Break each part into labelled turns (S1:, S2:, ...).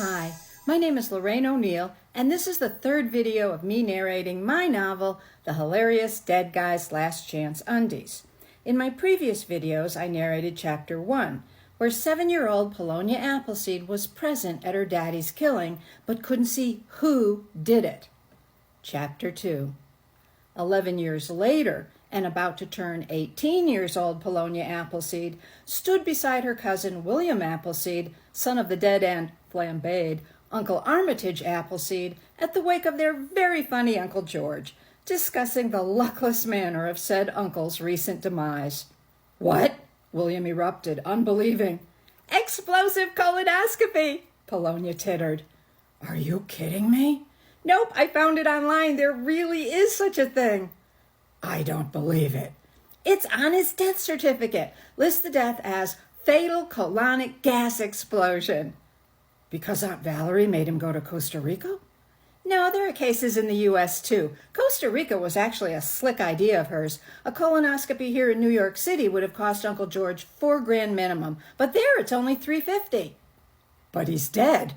S1: Hi, my name is Lorraine O'Neill, and this is the third video of me narrating my novel, The Hilarious Dead Guy's Last Chance Undies. In my previous videos, I narrated Chapter 1, where 7-year-old Polonia Appleseed was present at her daddy's killing, but couldn't see who did it. Chapter 2. 11 years later, and about to turn 18 years old Polonia Appleseed stood beside her cousin William Appleseed, son of the dead and flambéed Uncle Armitage Appleseed, at the wake of their very funny Uncle George, discussing the luckless manner of said uncle's recent demise. "What?" William erupted, unbelieving. "Explosive colonoscopy," Polonia tittered. "Are you kidding me?" "Nope, I found it online. There really is such a thing." "I don't believe it." "It's on his death certificate. Lists the death as fatal colonic gas explosion." "Because Aunt Valerie made him go to Costa Rica?" "No, there are cases in the U.S. too. Costa Rica was actually a slick idea of hers. A colonoscopy here in New York City would have cost Uncle George $4,000 minimum, but there it's only $350. "But he's dead."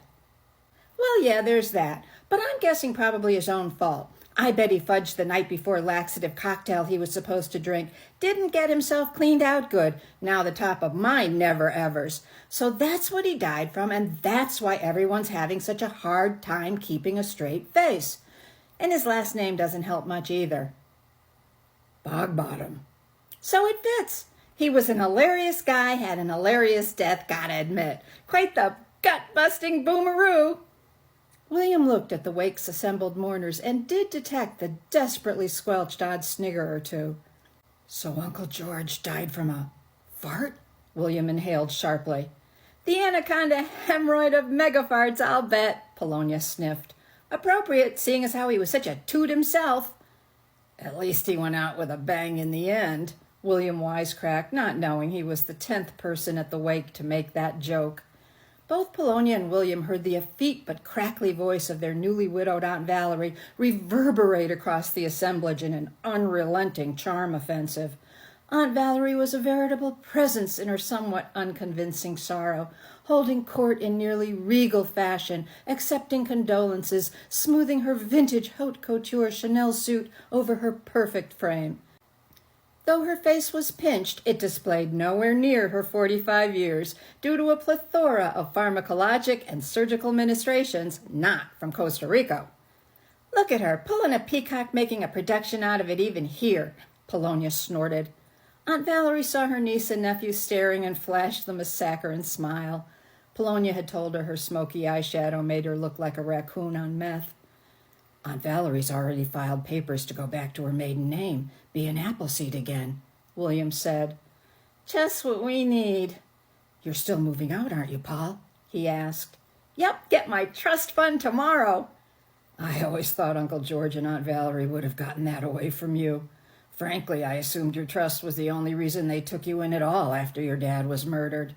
S1: "Well, yeah, there's that. But I'm guessing probably his own fault. I bet he fudged the night before laxative cocktail he was supposed to drink. Didn't get himself cleaned out good. Now the top of my never-evers. So that's what he died from, and that's why everyone's having such a hard time keeping a straight face. And his last name doesn't help much either. Bogbottom. So it fits. He was an hilarious guy, had an hilarious death, gotta admit. Quite the gut-busting boomeroo." William looked at the wake's assembled mourners and did detect the desperately squelched odd snigger or two. "So Uncle George died from a fart?" William inhaled sharply. "The anaconda hemorrhoid of megafarts, I'll bet," Polonia sniffed. "Appropriate, seeing as how he was such a toot himself." "At least he went out with a bang in the end," William wisecracked, not knowing he was the 10th person at the wake to make that joke. Both Polonia and William heard the effete but crackly voice of their newly widowed Aunt Valerie reverberate across the assemblage in an unrelenting charm offensive. Aunt Valerie was a veritable presence in her somewhat unconvincing sorrow, holding court in nearly regal fashion, accepting condolences, smoothing her vintage haute couture Chanel suit over her perfect frame. Though her face was pinched, it displayed nowhere near her 45 years, due to a plethora of pharmacologic and surgical ministrations not from Costa Rica. "Look at her, pulling a peacock, making a production out of it even here," Polonia snorted. Aunt Valerie saw her niece and nephew staring and flashed them a saccharine smile. Polonia had told her smoky eyeshadow made her look like a raccoon on meth. "Aunt Valerie's already filed papers to go back to her maiden name, be an Appleseed again," William said. "Just what we need." "You're still moving out, aren't you, Paul?" he asked. "Yep, get my trust fund tomorrow." "I always thought Uncle George and Aunt Valerie would have gotten that away from you. Frankly, I assumed your trust was the only reason they took you in at all after your dad was murdered."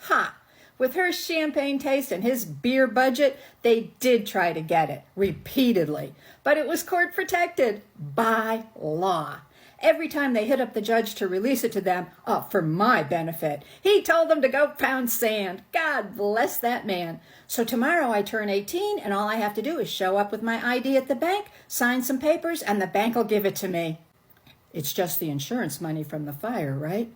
S1: "Ha! With her champagne taste and his beer budget, they did try to get it, repeatedly. But it was court protected, by law. Every time they hit up the judge to release it to them, for my benefit, he told them to go pound sand. God bless that man. So tomorrow I turn 18, and all I have to do is show up with my ID at the bank, sign some papers, and the bank will give it to me." "It's just the insurance money from the fire, right?"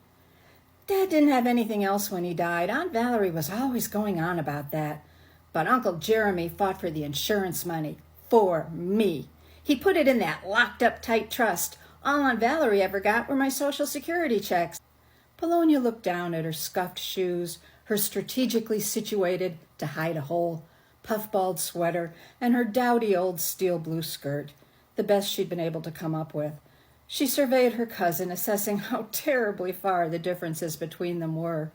S1: "Dad didn't have anything else when he died. Aunt Valerie was always going on about that. But Uncle Jeremy fought for the insurance money. For me. He put it in that locked-up tight trust. All Aunt Valerie ever got were my Social Security checks." Polonia looked down at her scuffed shoes, her strategically situated, to hide a hole, puffballed sweater, and her dowdy old steel blue skirt, the best she'd been able to come up with. She surveyed her cousin, assessing how terribly far the differences between them were.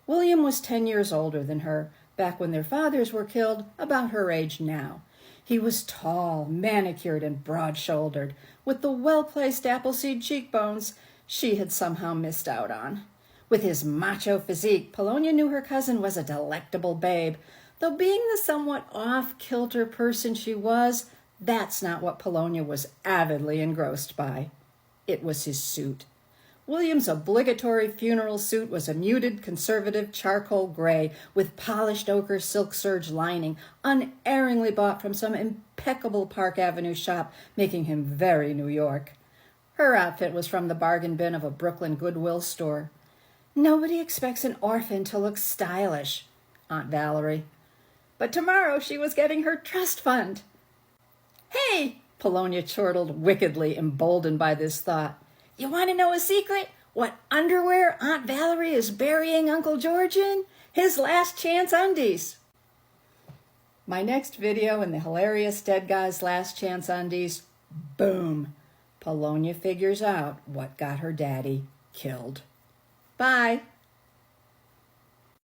S1: William was 10 years older than her, back when their fathers were killed, about her age now. He was tall, manicured, and broad-shouldered, with the well-placed Appleseed cheekbones she had somehow missed out on. With his macho physique, Polonia knew her cousin was a delectable babe, though being the somewhat off-kilter person she was, that's not what Polonia was avidly engrossed by. It was his suit. William's obligatory funeral suit was a muted, conservative charcoal gray with polished ochre silk serge lining, unerringly bought from some impeccable Park Avenue shop, making him very New York. Her outfit was from the bargain bin of a Brooklyn Goodwill store. Nobody expects an orphan to look stylish, Aunt Valerie. But tomorrow she was getting her trust fund. Hey, Polonia chortled wickedly, emboldened by this thought. You want to know a secret? What underwear Aunt Valerie is burying Uncle George in? His last chance undies. My next video in the hilarious Dead Guy's Last Chance Undies, boom, Polonia figures out what got her daddy killed. Bye.